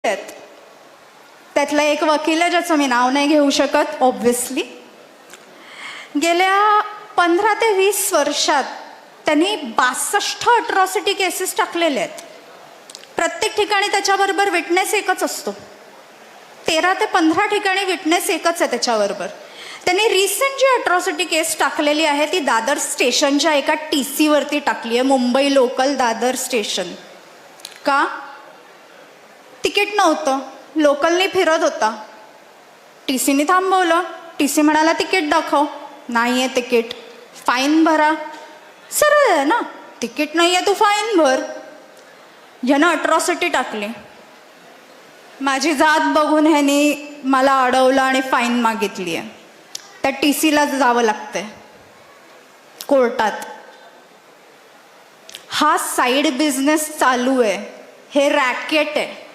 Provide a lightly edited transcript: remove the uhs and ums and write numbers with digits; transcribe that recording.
आहेत. त्यातला एक वकील आहे ज्याचं मी नाव नाही घेऊ शकत ऑब्व्हियसली. गेल्या 15 ते 20 वर्षात त्यांनी 62 अट्रॉसिटी केसेस टाकलेले आहेत. प्रत्येक ठिकाणी त्याच्याबरोबर विटनेस एकच असतो. 13 ते 15 ठिकाणी विटनेस एकच आहे त्याच्याबरोबर. त्यांनी रिसेंट जी अट्रॉसिटी केस टाकलेली आहे ती दादर स्टेशनच्या एका TC वरती टाकली आहे. Mumbai local Dadar station. का? तिकीट नव्हतं, लोकलनी फिरत होता. TCने थांबवलं. TC म्हणाला तिकीट दाखव. नाही आहे तिकीट. फाईन भरा. सरळ आहे ना, तिकीट नाही आहे तू फाईन भर. ह्यानं अट्रॉसिटी टाकली. माझी जात बघून ह्यानी मला अडवलं आणि फाईन मागितली आहे. त्या TCला जावं लागतंय कोर्टात. हा साईड बिझनेस चालू आहे. हे रॅकेट आहे.